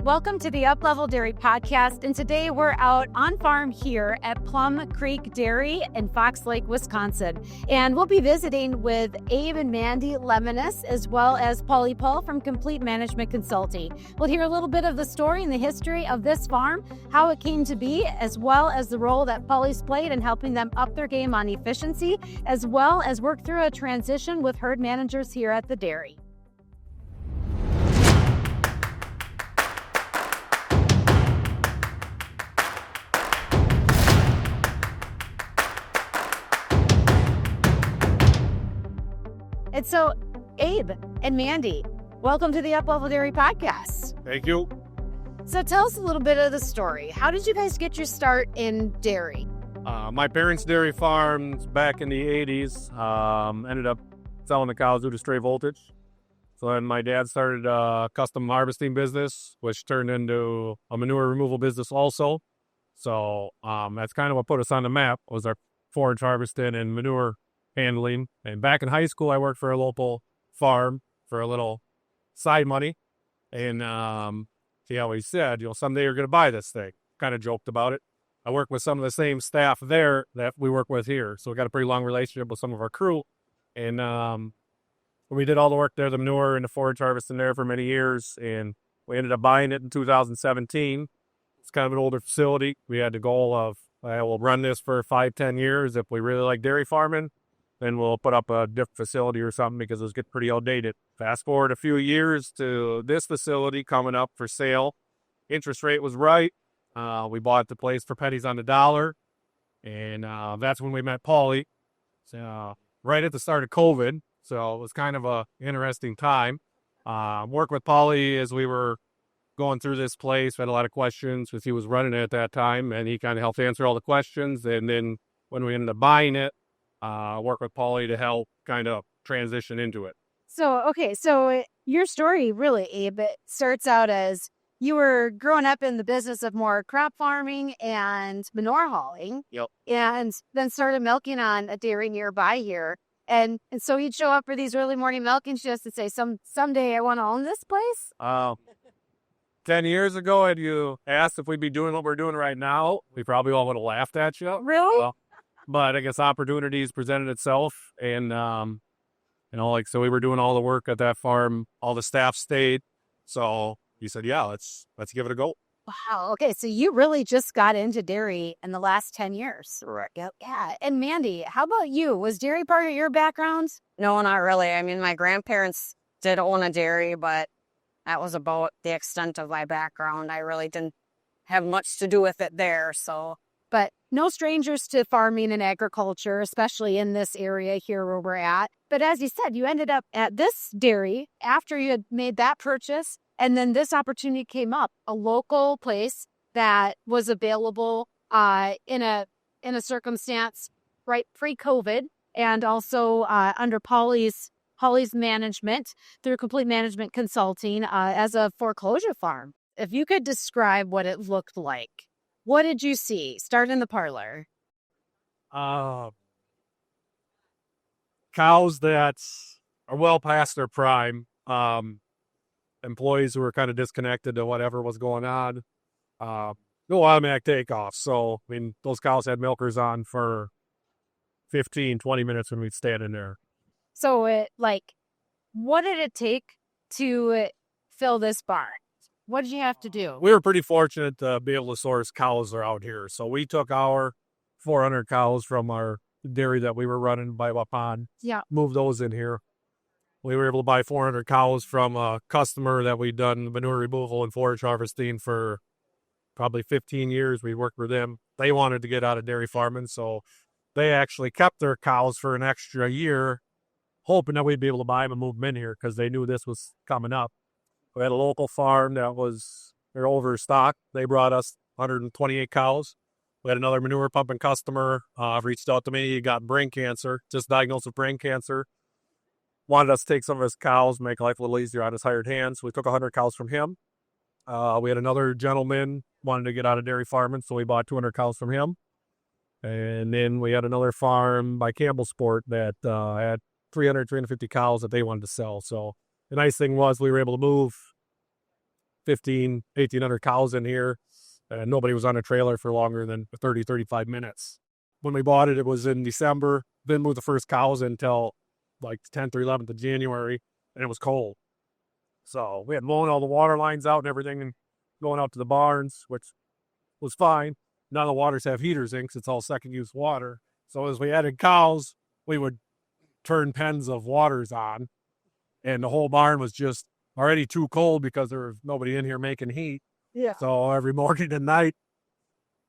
Welcome to the Uplevel Dairy Podcast, and today we're out on farm here at Plum Creek Dairy in Fox Lake, Wisconsin. And we'll be visiting with Abe and Mandy Lemons, as well as Pauly Paul from Complete Management Consulting. We'll hear a little bit of the story and the history of this farm, how it came to be, as well as the role that Pauly's played in helping them up their game on efficiency, as well as work through a transition with herd managers here at the dairy. And so, Abe and Mandy, welcome to the Uplevel Dairy Podcast. Thank you. So tell us a little bit of the story. How did you guys get your start in dairy? My parents' dairy farms back in the 80s ended up selling the cows due to stray voltage. So then my dad started a custom harvesting business, which turned into a manure removal business also. So that's kind of what put us on the map, was our forage harvesting and manure handling. And back in high school, I worked for a local farm for a little side money. And he always said, someday you're going to buy this thing. Kind of joked about it. I work with some of the same staff there that we work with here. So we got a pretty long relationship with some of our crew. And we did all the work there, the manure and the forage harvesting there for many years. And we ended up buying it in 2017. It's kind of an older facility. We had the goal of, we'll run this for 5-10 years. If we really like dairy farming, then we'll put up a different facility or something because it was getting pretty outdated. Fast forward a few years to this facility coming up for sale. Interest rate was right. We bought the place for pennies on the dollar. And that's when we met Pauly. So, right at the start of COVID. So it was kind of a interesting time. Worked with Pauly as we were going through this place. We had a lot of questions because he was running it at that time. And he kind of helped answer all the questions. And then when we ended up buying it, work with Pauly to help kind of transition into it. So your story really, Abe, it starts out as you were growing up in the business of more crop farming and manure hauling. Yep. And then started milking on a dairy nearby here. And so you'd show up for these early morning milking shifts and say, someday I want to own this place? 10 years ago, had you asked if we'd be doing what we're doing right now, we probably all would have laughed at you. Really? Well, but I guess opportunities presented itself. And, so we were doing all the work at that farm. All the staff stayed. So he said, yeah, let's give it a go. Wow. Okay. So you really just got into dairy in the last 10 years. Correct. Yep. Yeah. And Mandy, how about you? Was dairy part of your background? No, not really. I mean, my grandparents did own a dairy, but that was about the extent of my background. I really didn't have much to do with it there. So, but no strangers to farming and agriculture, especially in this area here where we're at. But as you said, you ended up at this dairy after you had made that purchase. And then this opportunity came up, a local place that was available in a circumstance right pre-COVID, and also under Pauly's management through Complete Management Consulting as a foreclosure farm. If you could describe what it looked like, what did you see? Start in the parlor. Cows that are well past their prime. Employees who were kind of disconnected to whatever was going on. No automatic takeoff. So, I mean, those cows had milkers on for 15, 20 minutes when we'd stand in there. So, what did it take to fill this barn? What did you have to do? We were pretty fortunate to be able to source cows that are out here. So we took our 400 cows from our dairy that we were running by a pond. Yeah. Moved those in here. We were able to buy 400 cows from a customer that we'd done manure removal and forage harvesting for probably 15 years. We worked with them. They wanted to get out of dairy farming, so they actually kept their cows for an extra year, hoping that we'd be able to buy them and move them in here because they knew this was coming up. We had a local farm they're overstocked. They brought us 128 cows. We had another manure pumping customer reached out to me. He got brain cancer, just diagnosed with brain cancer. Wanted us to take some of his cows, make life a little easier on his hired hands. We took 100 cows from him. We had another gentleman wanted to get out of dairy farming, so we bought 200 cows from him. And then we had another farm by Campbell Sport that had 350 cows that they wanted to sell. So the nice thing was we were able to move 1,800 cows in here, and nobody was on a trailer for longer than 30, 35 minutes. When we bought it, it was in December. Didn't move the first cows until like the 10th or 11th of January, and it was cold. So we had blown all the water lines out and everything and going out to the barns, which was fine. None of the waters have heaters in because it's all second-use water. So as we added cows, we would turn pens of waters on, and the whole barn was just already too cold because there was nobody in here making heat. Yeah. So every morning and night,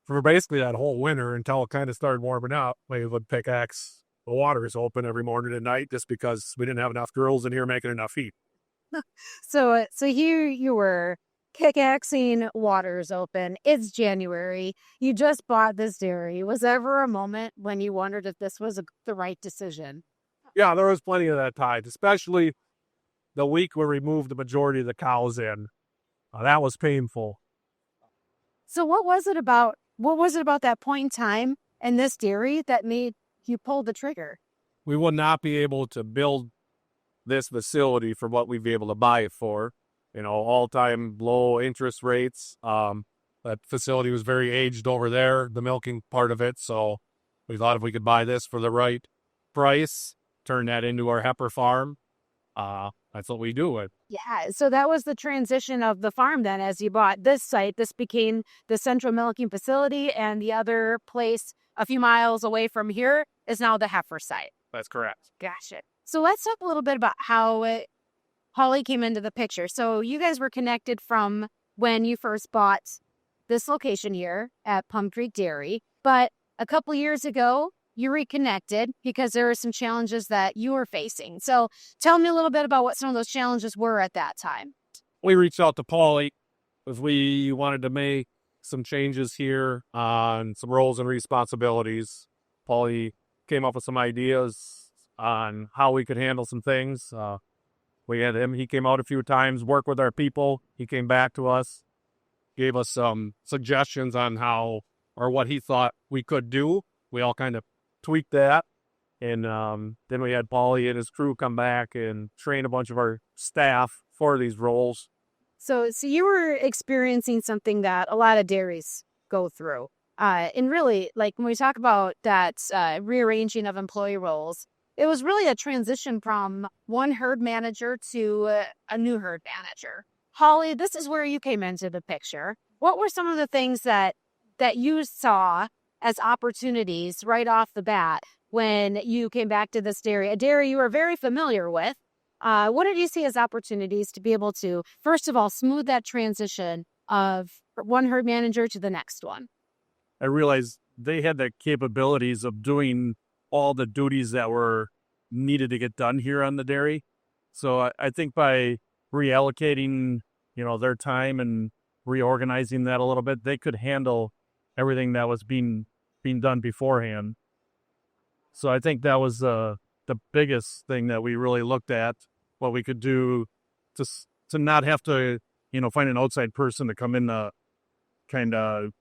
for basically that whole winter until it kind of started warming up, we would pickaxe the waters open every morning and night just because we didn't have enough girls in here making enough heat. So here you were pickaxing waters open. It's January. You just bought this dairy. Was there ever a moment when you wondered if this was the right decision? Yeah, there was plenty of that time, especially the week we removed the majority of the cows in. That was painful. So what was it about that point in time in this dairy that made you pull the trigger? We would not be able to build this facility for what we'd be able to buy it for. All-time low interest rates. That facility was very aged over there, the milking part of it. So we thought if we could buy this for the right price, turn that into our heifer farm, that's what we do with. Yeah, so that was the transition of the farm then. As you bought this site, this became the central milking facility, and the other place a few miles away from here is now the heifer site. That's correct. Gotcha. So let's talk a little bit about how Pauly came into the picture. So you guys were connected from when you first bought this location here at Plum Creek Dairy, but a couple years ago, you reconnected because there were some challenges that you were facing. So tell me a little bit about what some of those challenges were at that time. We reached out to Pauly if we wanted to make some changes here on some roles and responsibilities. Pauly came up with some ideas on how we could handle some things. We had him, he came out a few times, worked with our people. He came back to us, gave us some suggestions on how or what he thought we could do. We all kind of tweaked that. And then we had Pauly and his crew come back and train a bunch of our staff for these roles. So you were experiencing something that a lot of dairies go through. And really, like when we talk about that rearranging of employee roles, it was really a transition from one herd manager to a new herd manager. Holly, this is where you came into the picture. What were some of the things that you saw as opportunities right off the bat when you came back to this dairy, a dairy you were very familiar with? What did you see as opportunities to be able to, first of all, smooth that transition of one herd manager to the next one? I realized they had the capabilities of doing all the duties that were needed to get done here on the dairy. So I think by reallocating, their time and reorganizing that a little bit, they could handle everything that was being done beforehand. So I think that was the biggest thing that we really looked at, what we could do to not have to, find an outside person to come in to kind of,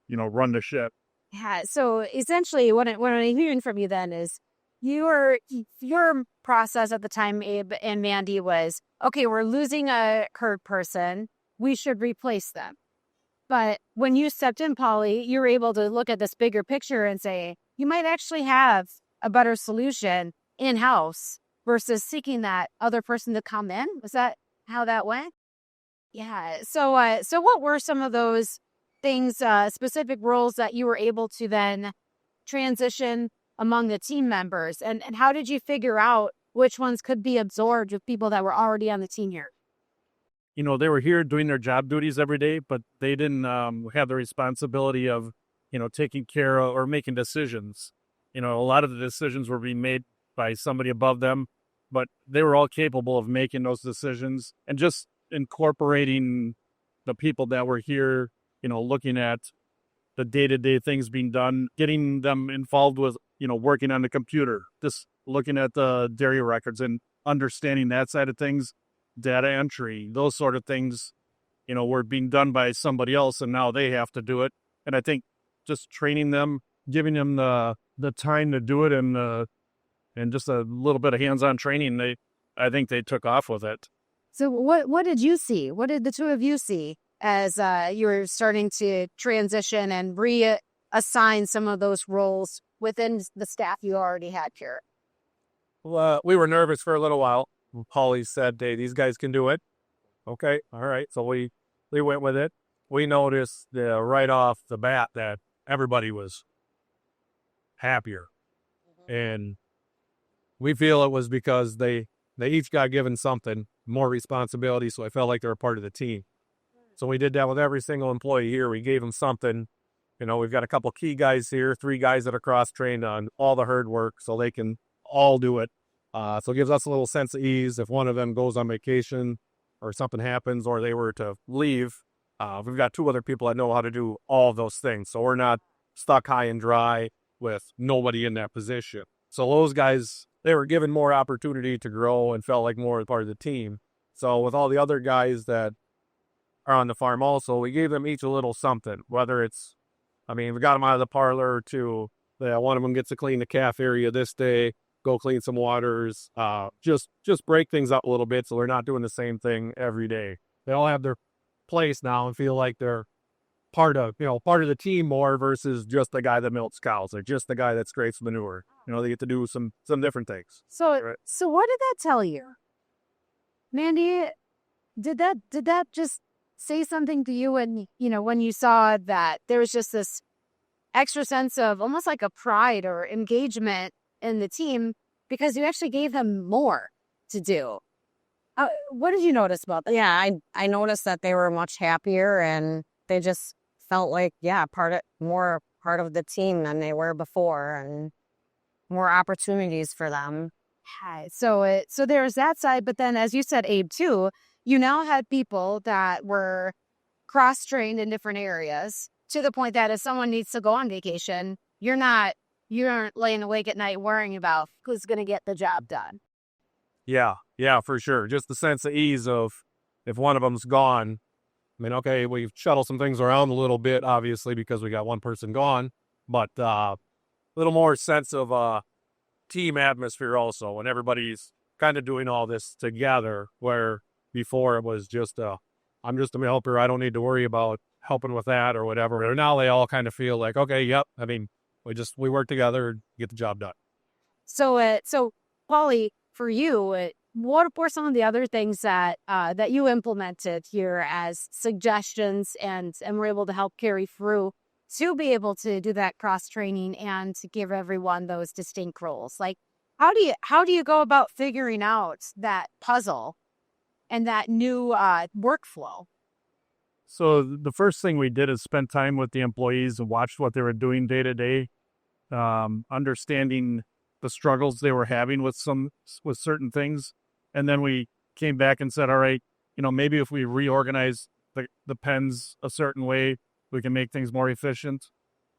run the ship. Yeah. So essentially what I'm hearing from you then is your process at the time, Abe and Mandy, was, okay, we're losing a herd person. We should replace them. But when you stepped in, Pauly, you were able to look at this bigger picture and say, you might actually have a better solution in-house versus seeking that other person to come in. Was that how that went? Yeah. So what were some of those things, specific roles that you were able to then transition among the team members? And how did you figure out which ones could be absorbed with people that were already on the team here? They were here doing their job duties every day, but they didn't have the responsibility of, taking care of or making decisions. A lot of the decisions were being made by somebody above them, but they were all capable of making those decisions and just incorporating the people that were here, looking at the day-to-day things being done, getting them involved with, working on the computer, just looking at the dairy records and understanding that side of things, data entry, those sort of things, were being done by somebody else, and now they have to do it. And I think just training them, giving them the time to do it, and just a little bit of hands-on training, I think they took off with it. So what did you see? What did the two of you see as you were starting to transition and reassign some of those roles within the staff you already had here? Well, we were nervous for a little while. Pauly said, hey, these guys can do it. Okay, all right. So we went with it. We noticed right off the bat that everybody was happier. And we feel it was because they each got given something, more responsibility, so I felt like they were part of the team. So we did that with every single employee here. We gave them something. We've got a couple key guys here, 3 guys that are cross-trained on all the herd work, so they can all do it. So it gives us a little sense of ease if one of them goes on vacation or something happens or they were to leave. We've got 2 other people that know how to do all of those things, so we're not stuck high and dry with nobody in that position. So those guys, they were given more opportunity to grow and felt like more part of the team. So with all the other guys that are on the farm also, we gave them each a little something, whether it's, we got them out of the parlor to, one of them gets to clean the calf area this day, go clean some waters, just break things up a little bit so they're not doing the same thing every day. They all have their place now and feel like they're part of the team more versus just the guy that milks cows or just the guy that scrapes manure. They get to do some different things. So, right? So what did that tell you, Mandy? Did that just say something to you when you saw that there was just this extra sense of almost like a pride or engagement in the team because you actually gave them more to do? What did you notice about that? Yeah, I noticed that they were much happier and they just felt like, more part of the team than they were before and more opportunities for them. Okay. So there's that side, but then as you said, Abe, too, you now had people that were cross-trained in different areas to the point that if someone needs to go on vacation, you aren't laying awake at night worrying about who's going to get the job done. Yeah, for sure. Just the sense of ease of if one of them's gone, okay, we've shuttled some things around a little bit, obviously, because we got one person gone, but a little more sense of team atmosphere also when everybody's kind of doing all this together, where before it was just I'm just a helper, I don't need to worry about helping with that or whatever. Or now they all kind of feel like, okay, yep, we work together and get the job done. So Pauly, for you, what were some of the other things that you implemented here as suggestions and were able to help carry through to be able to do that cross-training and to give everyone those distinct roles? Like, how do you go about figuring out that puzzle and that new workflow? So the first thing we did is spend time with the employees and watch what they were doing day to day, understanding the struggles they were having with certain things. And then we came back and said, all right, maybe if we reorganize the pens a certain way, we can make things more efficient.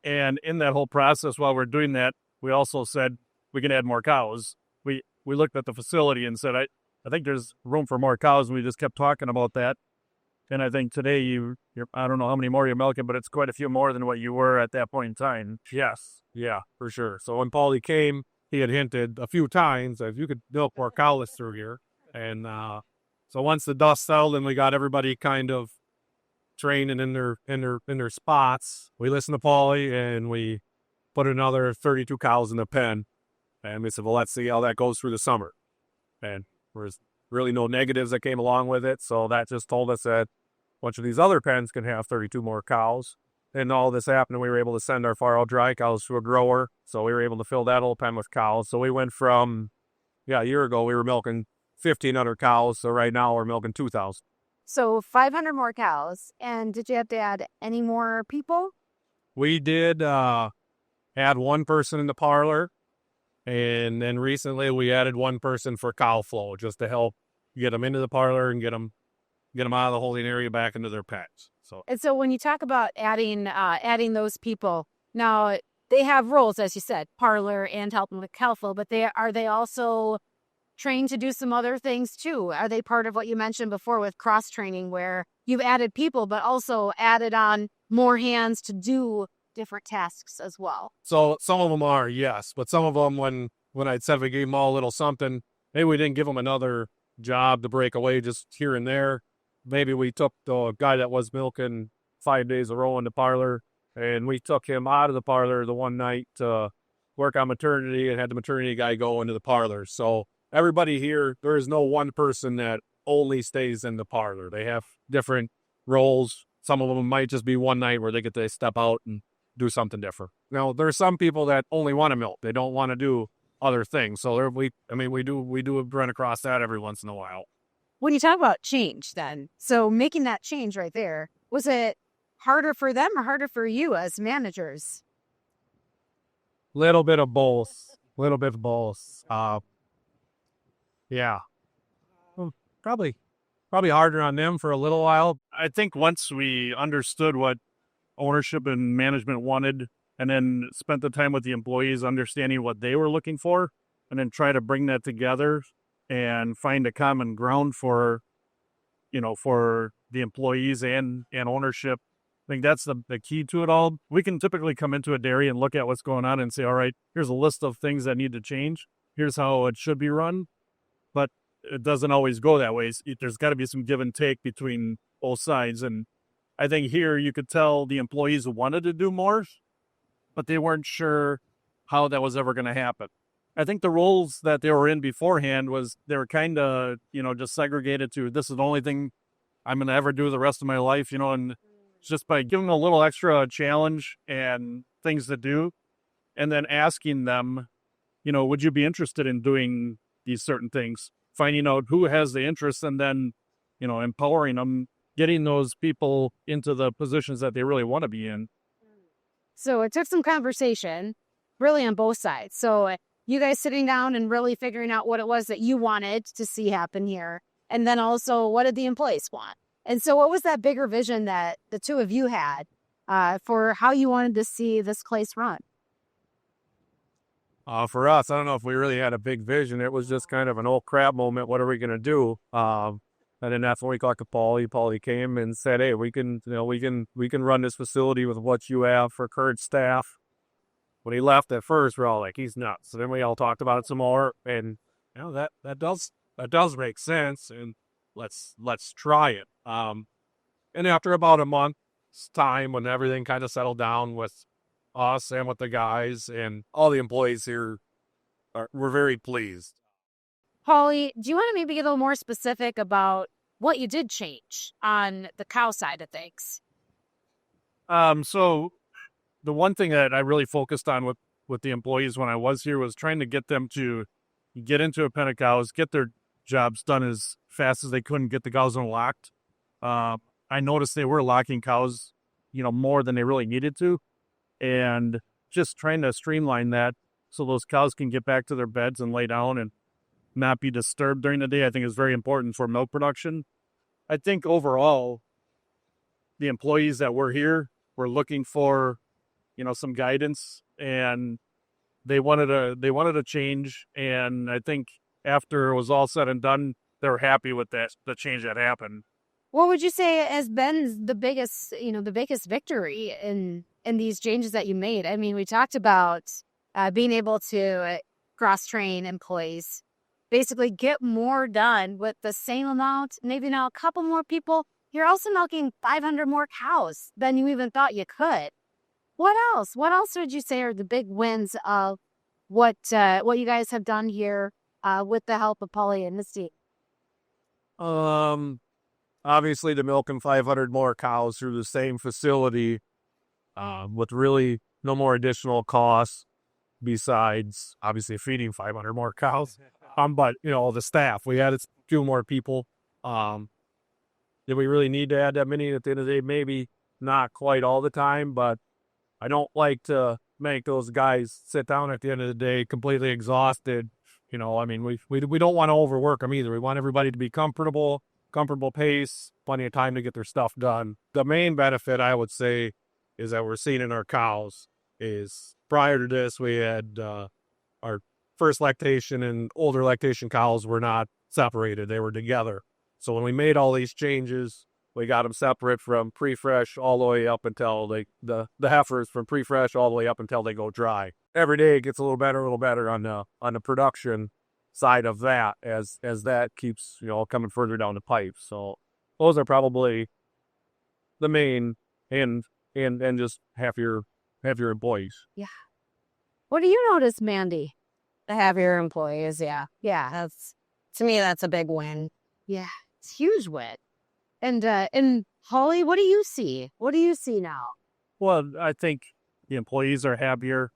And in that whole process, while we're doing that, we also said we can add more cows. We looked at the facility and said, I think there's room for more cows. And we just kept talking about that. And I think today you're I don't know how many more you're milking, but it's quite a few more than what you were at that point in time. Yes. Yeah, for sure. So when Pauly came, he had hinted a few times that you could milk more cows through here. And so once the dust settled and we got everybody kind of training in their spots, we listened to Pauly and we put another 32 cows in the pen. And we said, well, let's see how that goes through the summer. And there's really no negatives that came along with it. So that just told us that a bunch of these other pens can have 32 more cows. And all this happened, and we were able to send our far-out dry cows to a grower. So we were able to fill that whole pen with cows. So we went from, a year ago, we were milking 1,500 cows. So right now we're milking 2,000. So 500 more cows. And did you have to add any more people? We did add one person in the parlor. And then recently we added one person for cow flow, just to help get them into the parlor and get them out of the holding area back into their pens. So when you talk about adding those people, now they have roles, as you said, parlor and helping with cow flow, but are they also trained to do some other things too? Are they part of what you mentioned before with cross training, where you've added people, but also added on more hands to do different tasks as well? So some of them are, yes, but some of them, when I said we gave them all a little something, maybe we didn't give them another job to break away just here and there. Maybe we took the guy that was milking 5 days a row in the parlor, and we took him out of the parlor the one night to work on maternity and had the maternity guy go into the parlor. So everybody here, there is no one person that only stays in the parlor. They have different roles. Some of them might just be one night where they get to step out and do something different. Now, there are some people that only want to milk. They don't want to do other things. So we do run across that every once in a while. When you talk about change then, so making that change right there, was it harder for them or harder for you as managers? Little bit of both. Yeah. Probably harder on them for a little while. I think once we understood what ownership and management wanted, and then spent the time with the employees understanding what they were looking for, and then try to bring that together and find a common ground for the employees and ownership. I think that's the key to it all. We can typically come into a dairy and look at what's going on and say, all right, here's a list of things that need to change. Here's how it should be run. But it doesn't always go that way. There's got to be some give and take between both sides. And I think here you could tell the employees wanted to do more, but they weren't sure how that was ever going to happen. I think the roles that they were in beforehand was they were kind of, just segregated to, this is the only thing I'm going to ever do the rest of my life, and just by giving them a little extra challenge and things to do, and then asking them, would you be interested in doing these certain things, finding out who has the interest, and then, empowering them, getting those people into the positions that they really want to be in. So it took some conversation really on both sides. So you guys sitting down and really figuring out what it was that you wanted to see happen here. And then also, what did the employees want? And so what was that bigger vision that the two of you had for how you wanted to see this place run? For us, I don't know if we really had a big vision. It was just kind of an old crap moment. What are we going to do? And then that's when we talked to Pauly. Pauly came and said, hey, we can run this facility with what you have for current staff. When he left at first, we're all like, he's nuts. So then we all talked about it some more, and that does make sense, and let's try it. And after about a month's time, when everything kind of settled down with us and with the guys and all the employees here, we're very pleased. Pauly, do you want to maybe get a little more specific about what you did change on the cow side of things? So the one thing that I really focused on with the employees when I was here was trying to get them to get into a pen of cows, get their jobs done as fast as they could, and get the cows unlocked. I noticed they were locking cows, more than they really needed to, and just trying to streamline that so those cows can get back to their beds and lay down and not be disturbed during the day, I think is very important for milk production. I think overall, the employees that were here were looking for, some guidance, and they wanted a change. And I think after it was all said and done, they were happy with the change that happened. What would you say has been the biggest victory in these changes that you made? I mean, we talked about being able to cross-train employees, basically get more done with the same amount, maybe now a couple more people. You're also milking 500 more cows than you even thought you could. What else? What else would you say are the big wins of what you guys have done here with the help of Pauly and his team? Obviously, the milking 500 more cows through the same facility with really no more additional costs besides obviously feeding 500 more cows. But the staff, we added a few more people. Did we really need to add that many at the end of the day? Maybe not quite all the time, but I don't like to make those guys sit down at the end of the day completely exhausted. We don't want to overwork them either. We want everybody to be comfortable pace, plenty of time to get their stuff done. The main benefit, I would say, is that we're seeing in our cows is prior to this, we had our first lactation and older lactation cows were not separated. They were together. So when we made all these changes, we got them separate from pre-fresh all the way up until the heifers from pre-fresh all the way up until they go dry. Every day it gets a little better on the production. side of that as that keeps, coming further down the pipe. So those are probably the main, and just have your employees. Yeah. What do you notice, Mandy? To have your employees, yeah. Yeah. To me, that's a big win. Yeah. It's a huge win. And Pauly, what do you see? What do you see now? Well, I think the employees are happier.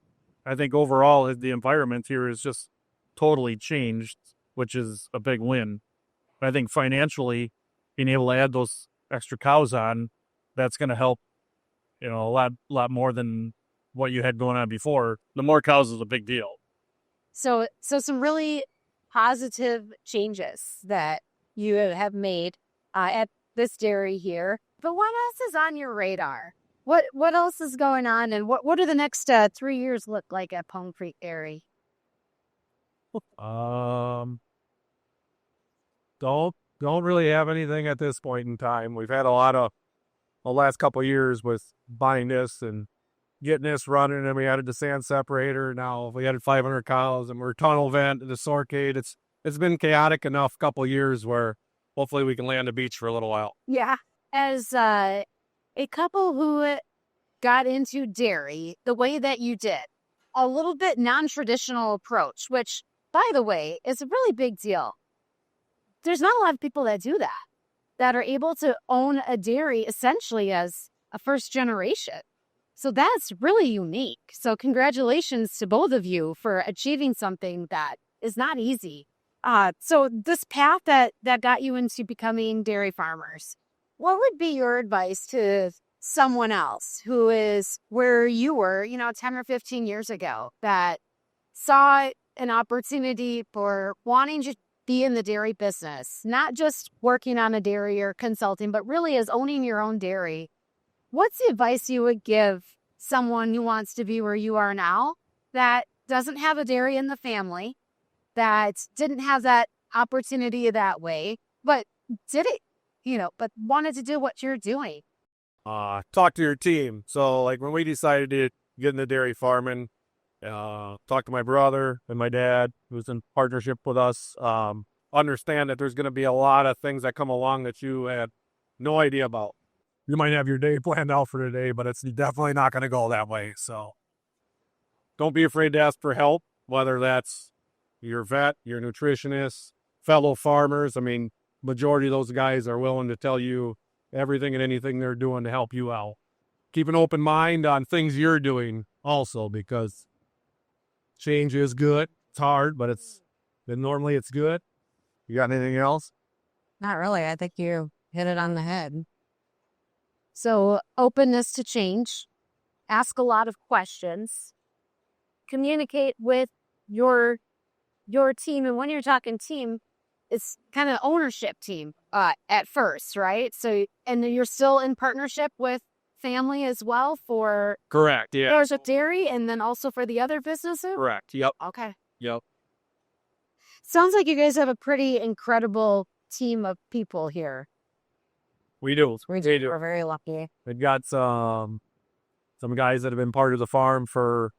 I think overall the environment here is just totally changed, which is a big win. I think financially, being able to add those extra cows on, that's going to help, a lot more than what you had going on before. The more cows is a big deal. So some really positive changes that you have made at this dairy here. But what else is on your radar? What else is going on, and what do the next 3 years look like at Plum Creek Dairy? Don't really have anything at this point in time. We've had a lot of the last couple of years with buying this and getting this running, and we added the sand separator. Now we added 500 cows, and we're tunnel vent and the sorkade. It's been chaotic enough couple of years where hopefully we can lay on the beach for a little while. Yeah, as a couple who got into dairy the way that you did, a little bit non-traditional approach, which, by the way, is a really big deal. There's not a lot of people that do that are able to own a dairy essentially as a first generation. So that's really unique. So congratulations to both of you for achieving something that is not easy. So this path that got you into becoming dairy farmers, what would be your advice to someone else who is where you were, 10 or 15 years ago, that saw an opportunity for wanting to be in the dairy business, not just working on a dairy or consulting, but really as owning your own dairy? What's the advice you would give someone who wants to be where you are now, that doesn't have a dairy in the family, that didn't have that opportunity that way, but did it, but wanted to do what you're doing? Talk to your team. So like when we decided to get into dairy farming, talk to my brother and my dad, who's in partnership with us. Understand that there's going to be a lot of things that come along that you had no idea about. You might have your day planned out for today, but it's definitely not going to go that way. So don't be afraid to ask for help, whether that's your vet, your nutritionist, fellow farmers. I mean, majority of those guys are willing to tell you everything and anything they're doing to help you out. Keep an open mind on things you're doing also, because change is good. It's hard, but normally it's good. You got anything else? Not really. I think you hit it on the head. So openness to change, ask a lot of questions, communicate with your team. And when you're talking team, it's kind of ownership team at first, right? So, and you're still in partnership with family as well for Correct. Yeah. Orchard Dairy, and then also for the other businesses? Correct. Yep. Okay. Yep. Sounds like you guys have a pretty incredible team of people here. We do. We do. We're very lucky. We've got some guys that have been part of the farm for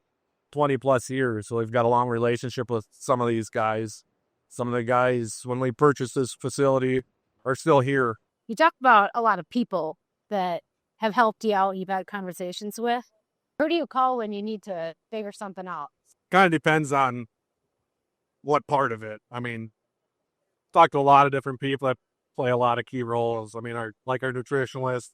20 plus years. So we've got a long relationship with some of these guys. Some of the guys, when we purchased this facility, are still here. You talk about a lot of people that have helped you out, you've had conversations with. Who do you call when you need to figure something out? Kind of depends on what part of it. I mean, talk to a lot of different people that play a lot of key roles. I mean, our nutritionist.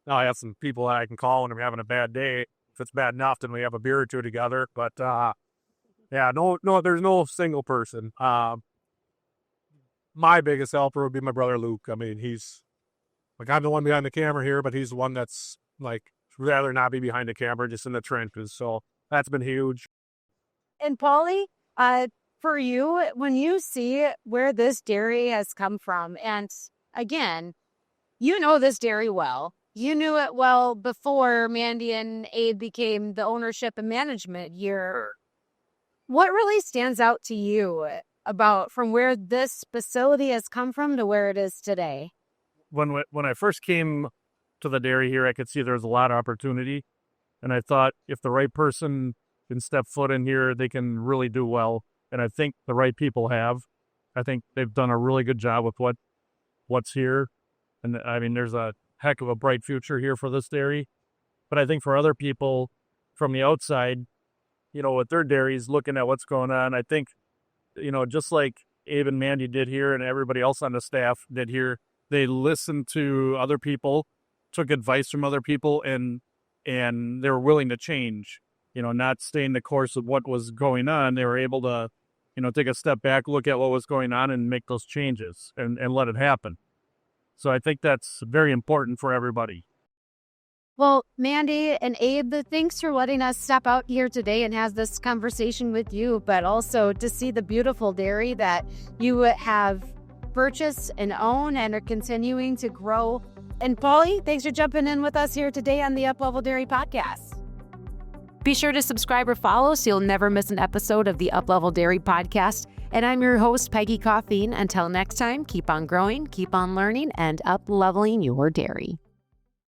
Now I have some people that I can call when I'm having a bad day. If it's bad enough, then we have a beer or two together. But yeah, no, there's no single person. My biggest helper would be my brother Luke. I mean, he's like, I'm the one behind the camera here, but he's the one that's like rather not be behind the camera, just in the trenches. So that's been huge. And Pauly, for you, when you see where this dairy has come from, and again, you know this dairy well. You knew it well before Mandy and Abe became the ownership and management here. What really stands out to you about from where this facility has come from to where it is today? When I first came to the dairy here, I could see there was a lot of opportunity. And I thought if the right person can step foot in here, they can really do well. And I think the right people have. I think they've done a really good job with what's here. And I mean, there's a heck of a bright future here for this dairy. But I think for other people from the outside, with their dairies, looking at what's going on, I think, just like Abe and Mandy did here and everybody else on the staff did here, they listened to other people, took advice from other people, and they were willing to change, not staying the course of what was going on. They were able to, take a step back, look at what was going on and make those changes and let it happen. So I think that's very important for everybody. Well, Mandy and Abe, thanks for letting us step out here today and have this conversation with you, but also to see the beautiful dairy that you have purchased and own and are continuing to grow. And Pauly, thanks for jumping in with us here today on the Uplevel Dairy Podcast. Be sure to subscribe or follow so you'll never miss an episode of the Uplevel Dairy Podcast. And I'm your host, Peggy Coffeen. Until next time, keep on growing, keep on learning, and up-leveling your dairy.